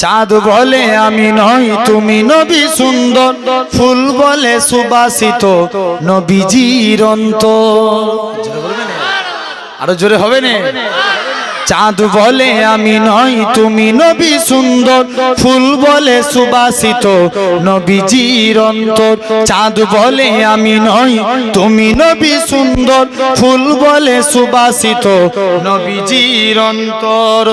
চাঁদ বলে আমি নই তুমি নবী সুন্দর, ফুল বলে সুবাসিত নবীজির অন্তর। আরো জোরে হবে না? চাঁদ বলে আমি নই তুমি নবী সুন্দর, ফুল বলে সুবাসিত নবীজির অন্তর। চাঁদ বলে আমি নই তুমি নবী সুন্দর, ফুল বলে সুবাসিত নবীজির অন্তর।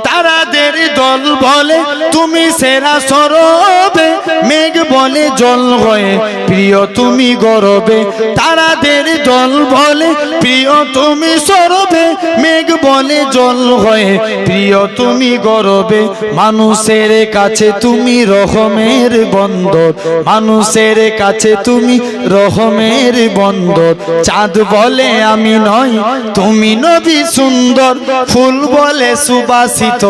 তারাদের দল বলে তুমি সেরা সরবে, মেঘ বলে জল হয়ে প্রিয় তুমি গরবে। তারাদের দল বলে প্রিয় তুমি সরবে, মেঘ বলে জল হয়ে প্রিয় তুমি গরবে। মানুষের কাছে তুমি রহমের বন্দর, মানুষের কাছে তুমি রহমের বন্দর। চাঁদ বলে আমি নই তুমি নবী সুন্দর, ফুল বলে সুবাসিত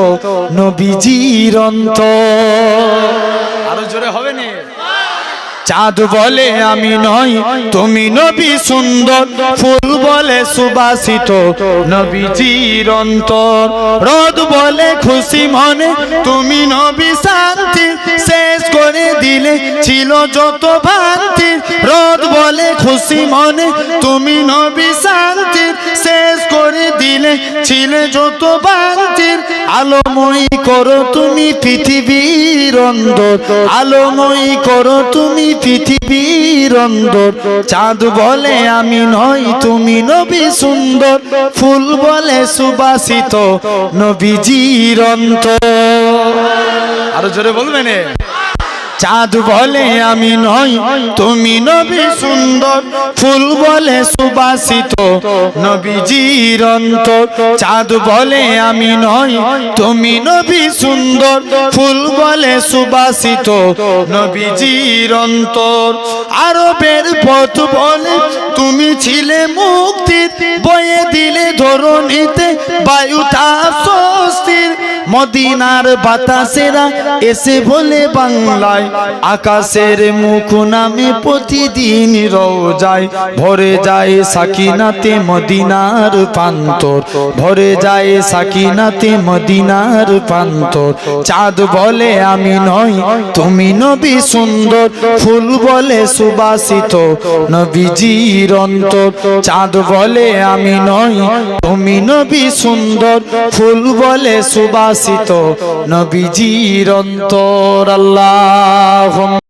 নবীজির অন্তর। আরো জোরে হবে না? চাঁদ বলে আমি নই তুমি নবী সুন্দর, ফুল বলে সুবাসিত নবীজির অন্তর। রোদ বলে খুশি মনে তুমি নবী শান্তি, শেষ করে দিলে ছিল যত ভ্রান্তি। রোদ বলে খুশি মনে তুমি নবী শান্তি, শেষ করে দিলে ছিল যত ভ্রান্তি। আলোময়ী করো তুমি পৃথিবীর অন্তর, আলোময়ী করো তুমি পৃথিবীর অন্তর। চাঁদ বলে আমি নই তুমি নবী সুন্দর, ফুল বলে সুবাসিত নবীজির অন্তর। আরো জোরে বলবেন? চাঁদ বলে আমি নই তুমি নবী সুন্দর, ফুল বলে সুবাসিত নবীজির অন্তর। চাঁদ বলে আমি নই তুমি নবী সুন্দর, ফুল বলে সুবাসিত নবীজির অন্তর। আরবের পথ বলে তুমি ছিলে মুক্তির, বয়ে দিলে ধরণীতে বায়ু তাপ স্বস্তির। মদিনার বাতাসেরা এসে বলে বাংলায়, আকাশের মুখ নামে প্রতিদিন রোজায় ভরে যায় সাকিনাতে মদিনার প্রান্তর, ভরে যায় সাকিনাতে মদিনার প্রান্তর। চাঁদ বলে আমি নই তুমি নবী সুন্দর, ফুল বলে সুবাসিত নবীজির অন্তর। চাঁদ বলে আমি নই তুমি নবী সুন্দর, ফুল বলে সুবাসিত নবীজির অন্তর। আল্লাহ